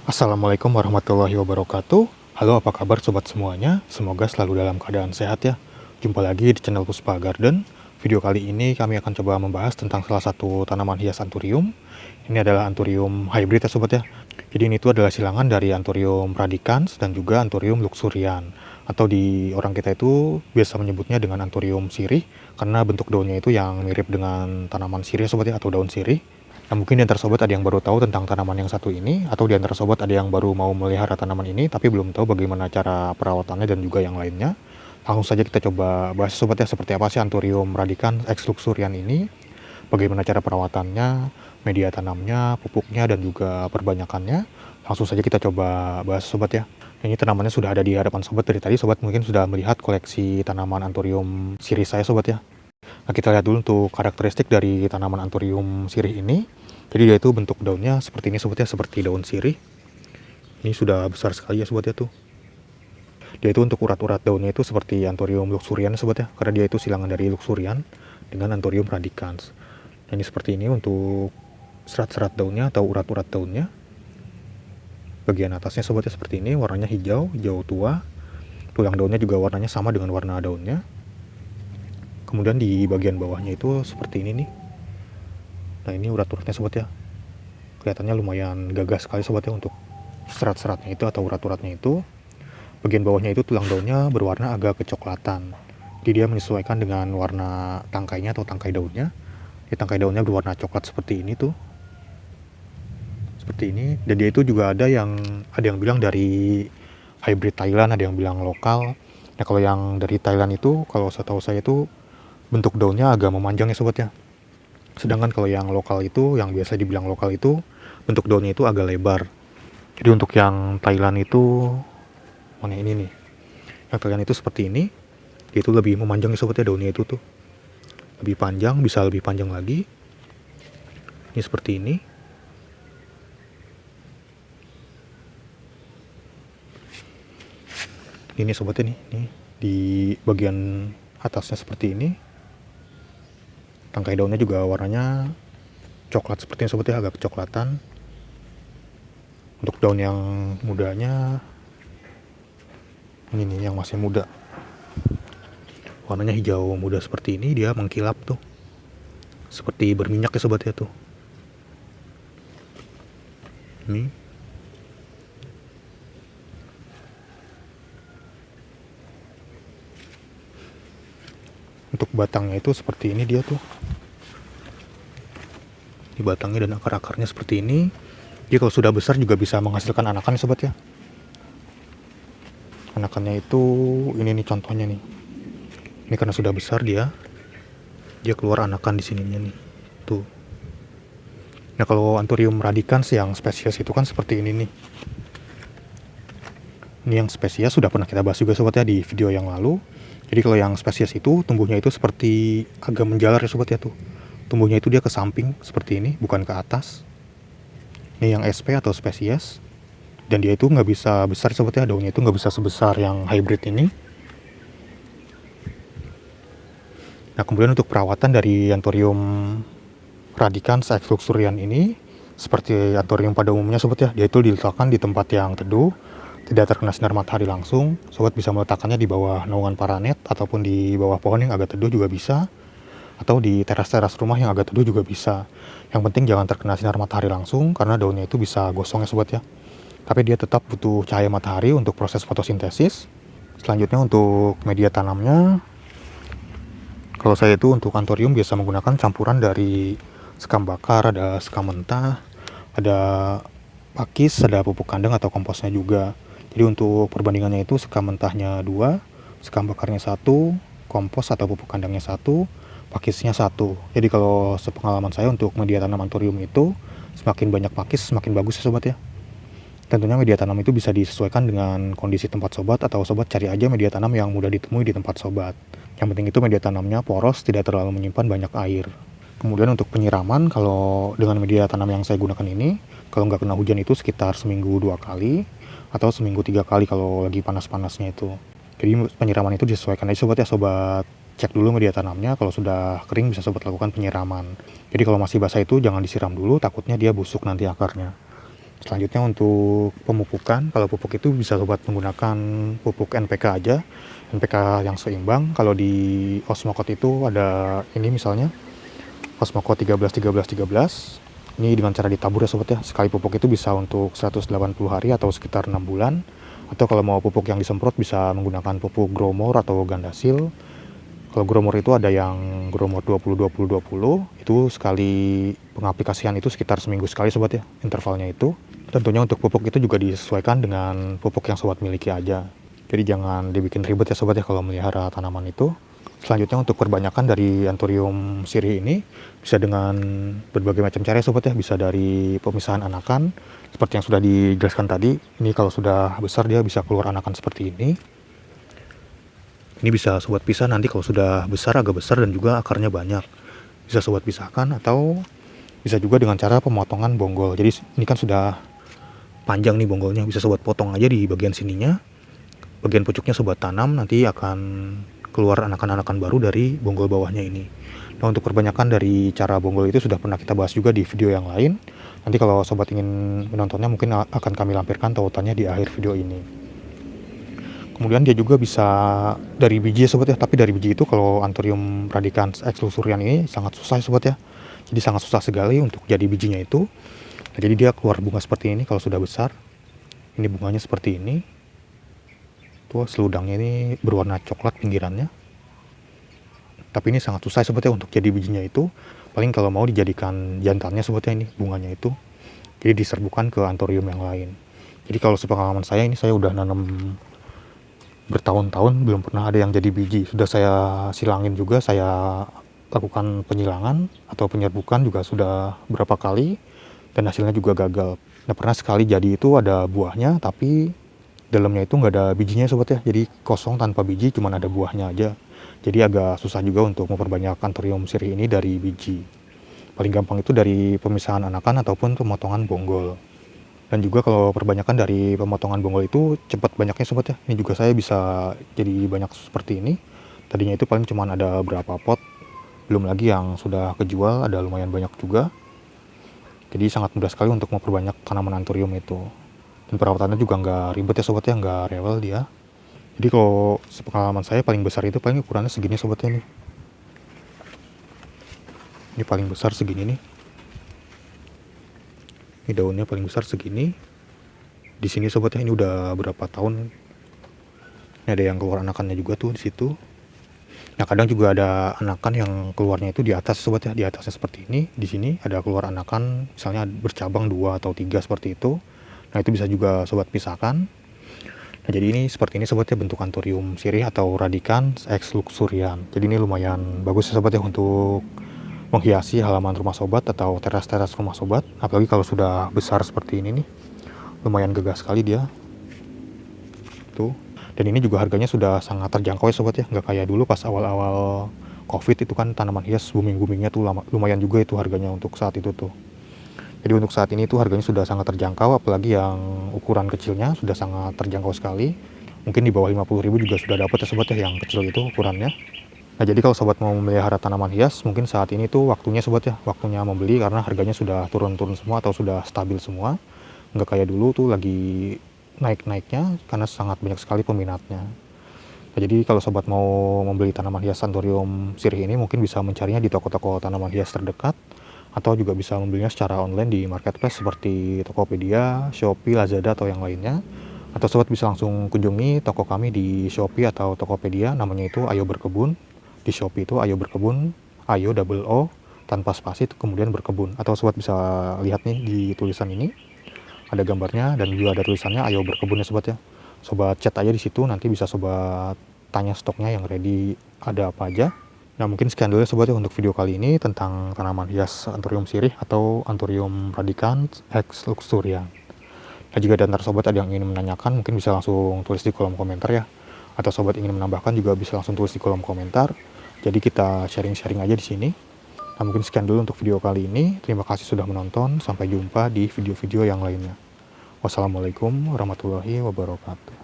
Assalamualaikum warahmatullahi wabarakatuh. Halo, apa kabar sobat semuanya? Semoga selalu dalam keadaan sehat ya. Jumpa lagi di channel Puspa Garden. Video kali ini kami akan coba membahas tentang salah satu tanaman hias anthurium. Ini adalah anthurium hybrid ya sobat ya. Jadi ini tuh adalah silangan dari anthurium radicans dan juga anthurium luxurian. Atau di orang kita itu biasa menyebutnya dengan anthurium sirih karena bentuk daunnya itu yang mirip dengan tanaman sirih sobat ya, atau daun sirih. Nah, mungkin di antara sobat ada yang baru tahu tentang tanaman yang satu ini, atau di antara sobat ada yang baru mau melihara tanaman ini, tapi belum tahu bagaimana cara perawatannya dan juga yang lainnya. Langsung saja kita coba bahas sobat ya, seperti apa sih Anthurium radicans ex luxurian ini, bagaimana cara perawatannya, media tanamnya, pupuknya, dan juga perbanyakannya. Langsung saja kita coba bahas sobat ya. Ini tanamannya sudah ada di hadapan sobat dari tadi, sobat mungkin sudah melihat koleksi tanaman Anthurium sirih saya sobat ya. Nah, kita lihat dulu untuk karakteristik dari tanaman Anthurium sirih ini. Jadi dia itu bentuk daunnya seperti ini sobat ya, seperti daun sirih. Ini sudah besar sekali ya sobat ya tuh. Dia itu untuk urat-urat daunnya itu seperti Anthurium luxurian sobat ya, karena dia itu silangan dari luxurian dengan Anthurium radicans. Nah, ini seperti ini untuk serat-serat daunnya atau urat-urat daunnya. Bagian atasnya sobat ya seperti ini, warnanya hijau, hijau tua. Tulang daunnya juga warnanya sama dengan warna daunnya. Kemudian di bagian bawahnya itu seperti ini nih. Nah, ini urat-uratnya sobat ya. Kelihatannya lumayan gagah sekali sobat ya untuk serat-seratnya itu atau urat-uratnya itu. Bagian bawahnya itu tulang daunnya berwarna agak kecoklatan. Jadi dia menyesuaikan dengan warna tangkainya atau tangkai daunnya. Di tangkai daunnya berwarna coklat seperti ini tuh. Seperti ini. Dan dia itu juga ada yang bilang dari hybrid Thailand, ada yang bilang lokal. Nah, kalau yang dari Thailand itu, kalau setahu saya itu bentuk daunnya agak memanjang ya sobat ya. Sedangkan kalau yang lokal itu, yang biasa dibilang lokal itu, bentuk daunnya itu agak lebar. Jadi untuk yang Thailand itu, mana ini nih, yang Thailand itu seperti ini, dia itu lebih memanjang ya sobat ya, daunnya itu tuh lebih panjang, bisa lebih panjang lagi. Ini seperti ini. Ini sobatnya nih, di bagian atasnya seperti ini. Tangkai daunnya juga warnanya coklat seperti ini sobat ya, agak kecoklatan. Untuk daun yang mudanya, ini nih yang masih muda, warnanya hijau muda seperti ini, dia mengkilap tuh, seperti berminyak ya sobat ya tuh. Ini untuk batangnya itu seperti ini dia tuh. Di batangnya dan akar-akarnya seperti ini. Jadi kalau sudah besar juga bisa menghasilkan anakan sobat ya. Anakannya itu ini nih contohnya nih. Ini karena sudah besar dia keluar anakan di sininya nih. Tuh. Nah, kalau Anthurium radicans yang spesies itu kan seperti ini nih. Ini yang spesies sudah pernah kita bahas juga sobat ya di video yang lalu. Jadi kalau yang spesies itu tumbuhnya itu seperti agak menjalar ya sobat ya tuh. Tumbuhnya itu dia ke samping seperti ini, bukan ke atas. Ini yang SP atau spesies. Dan dia itu nggak bisa besar sobat ya, daunnya itu nggak bisa sebesar yang hybrid ini. Nah, kemudian untuk perawatan dari Anthurium radicans ex luxurian ini, seperti Anthurium pada umumnya sobat ya, dia itu diletakkan di tempat yang teduh, tidak terkena sinar matahari langsung. Sobat bisa meletakkannya di bawah naungan paranet ataupun di bawah pohon yang agak teduh juga bisa, atau di teras-teras rumah yang agak teduh juga bisa. Yang penting jangan terkena sinar matahari langsung karena daunnya itu bisa gosong ya sobat ya. Tapi dia tetap butuh cahaya matahari untuk proses fotosintesis. Selanjutnya untuk media tanamnya, kalau saya itu untuk Anthurium biasa menggunakan campuran dari sekam bakar, ada sekam mentah, ada pakis, ada pupuk kandang atau komposnya juga. Jadi untuk perbandingannya itu sekam mentahnya 2, sekam bakarnya 1, kompos atau pupuk kandangnya 1, pakisnya 1. Jadi kalau sepengalaman saya untuk media tanam Anthurium itu, semakin banyak pakis semakin bagus ya sobat ya. Tentunya media tanam itu bisa disesuaikan dengan kondisi tempat sobat, atau sobat cari aja media tanam yang mudah ditemui di tempat sobat. Yang penting itu media tanamnya poros, tidak terlalu menyimpan banyak air. Kemudian untuk penyiraman, kalau dengan media tanam yang saya gunakan ini, kalau nggak kena hujan itu sekitar seminggu 2 kali, atau seminggu 3 kali kalau lagi panas-panasnya itu. Jadi penyiraman itu disesuaikan aja sobat ya, sobat cek dulu media tanamnya, kalau sudah kering bisa sobat lakukan penyiraman. Jadi kalau masih basah itu jangan disiram dulu, takutnya dia busuk nanti akarnya. Selanjutnya untuk pemupukan, kalau pupuk itu bisa sobat menggunakan pupuk NPK aja, NPK yang seimbang. Kalau di Osmokot itu ada ini misalnya Osmokot 13 13 13. Ini dengan cara ditabur ya sobat ya. Sekali pupuk itu bisa untuk 180 hari atau sekitar 6 bulan. Atau kalau mau pupuk yang disemprot bisa menggunakan pupuk Gromor atau Gandasil. Kalau Gromor itu ada yang Gromor 20 20 20, itu sekali pengaplikasian itu sekitar seminggu sekali sobat ya, intervalnya itu. Tentunya untuk pupuk itu juga disesuaikan dengan pupuk yang sobat miliki aja. Jadi jangan dibikin ribet ya sobat ya kalau melihara tanaman itu. Selanjutnya untuk perbanyakan dari Anthurium sirih ini bisa dengan berbagai macam cara ya sobat ya. Bisa dari pemisahan anakan seperti yang sudah dijelaskan tadi. Ini kalau sudah besar dia bisa keluar anakan seperti ini. Ini bisa sobat pisah nanti kalau sudah besar, agak besar dan juga akarnya banyak. Bisa sobat pisahkan atau bisa juga dengan cara pemotongan bonggol. Jadi ini kan sudah panjang nih bonggolnya, bisa sobat potong aja di bagian sininya. Bagian pucuknya sobat tanam, nanti akan keluar anakan-anakan baru dari bonggol bawahnya ini. Nah untuk perbanyakan dari cara bonggol itu sudah pernah kita bahas juga di video yang lain. Nanti kalau sobat ingin menontonnya mungkin akan kami lampirkan tautannya di akhir video ini. Kemudian dia juga bisa dari biji ya sobat ya, tapi dari biji itu kalau Anthurium radicans X luxurians ini sangat susah ya sobat ya. Jadi sangat susah sekali untuk jadi bijinya itu. Nah, jadi dia keluar bunga seperti ini kalau sudah besar. Ini bunganya seperti ini. Tuh seludangnya ini berwarna coklat pinggirannya. Tapi ini sangat susah sobat ya untuk jadi bijinya itu. Paling kalau mau dijadikan jantannya sobat ya ini bunganya itu. Jadi diserbukan ke Anthurium yang lain. Jadi kalau sepengalaman saya ini saya udah nanam bertahun-tahun belum pernah ada yang jadi biji. Sudah saya silangin juga, saya lakukan penyilangan atau penyerbukan juga sudah berapa kali dan hasilnya juga gagal. Nah pernah sekali jadi itu ada buahnya tapi dalamnya itu nggak ada bijinya sobat ya, jadi kosong tanpa biji, cuman ada buahnya aja. Jadi agak susah juga untuk memperbanyak Anthurium sirih ini dari biji. Paling gampang itu dari pemisahan anakan ataupun pemotongan bonggol. Dan juga kalau perbanyakan dari pemotongan bonggol itu cepat banyaknya sobat ya. Ini juga saya bisa jadi banyak seperti ini. Tadinya itu paling cuman ada berapa pot, belum lagi yang sudah kejual ada lumayan banyak juga. Jadi sangat mudah sekali untuk memperbanyak tanaman Anthurium itu. Dan perawatannya juga nggak ribet ya sobat ya, nggak rewel dia. Jadi kalau sepengalaman saya paling besar itu paling ukurannya segini sobat ya nih. Ini paling besar segini nih. Ini daunnya paling besar segini. Di sini sobat ya, ini udah berapa tahun. Ini ada yang keluar anakannya juga tuh di situ. Nah kadang juga ada anakan yang keluarnya itu di atas sobat ya, di atasnya seperti ini. Di sini ada keluar anakan misalnya bercabang 2 atau 3 seperti itu. Nah itu bisa juga sobat pisahkan. Nah jadi ini seperti ini sobat ya bentuk Anthurium sirih atau radicans X luxurians. Jadi ini lumayan bagus ya sobat ya untuk menghiasi halaman rumah sobat atau teras-teras rumah sobat. Apalagi kalau sudah besar seperti ini nih, lumayan gagah sekali dia tuh. Dan ini juga harganya sudah sangat terjangkau ya sobat ya, nggak kayak dulu pas awal-awal covid itu kan tanaman hias booming-boomingnya tuh lumayan juga itu harganya untuk saat itu tuh. Jadi untuk saat ini tuh harganya sudah sangat terjangkau, apalagi yang ukuran kecilnya sudah sangat terjangkau sekali. Mungkin di bawah 50.000 juga sudah dapat ya sobat ya yang kecil itu ukurannya. Nah jadi kalau sobat mau memelihara tanaman hias mungkin saat ini tuh waktunya sobat ya, waktunya membeli karena harganya sudah turun-turun semua atau sudah stabil semua. Nggak kayak dulu tuh lagi naik-naiknya karena sangat banyak sekali peminatnya. Nah, jadi kalau sobat mau membeli tanaman hias Anthurium sirih ini mungkin bisa mencarinya di toko-toko tanaman hias terdekat atau juga bisa membelinya secara online di marketplace seperti Tokopedia, Shopee, Lazada atau yang lainnya. Atau sobat bisa langsung kunjungi toko kami di Shopee atau Tokopedia, namanya itu Ayo Berkebun. Di Shopee itu Ayo Berkebun, Ayo double O tanpa spasi kemudian berkebun. Atau sobat bisa lihat nih di tulisan ini ada gambarnya dan juga ada tulisannya Ayo Berkebun ya sobat ya. Sobat chat aja di situ, nanti bisa sobat tanya stoknya yang ready ada apa aja. Nah mungkin sekian dulu ya sobat ya untuk video kali ini tentang tanaman hias Anthurium sirih atau Anthurium radicans X luxurians. Nah jika ada sobat ada yang ingin menanyakan mungkin bisa langsung tulis di kolom komentar ya. Atau sobat ingin menambahkan juga bisa langsung tulis di kolom komentar. Jadi kita sharing-sharing aja di sini. Nah mungkin sekian dulu untuk video kali ini. Terima kasih sudah menonton. Sampai jumpa di video-video yang lainnya. Wassalamualaikum warahmatullahi wabarakatuh.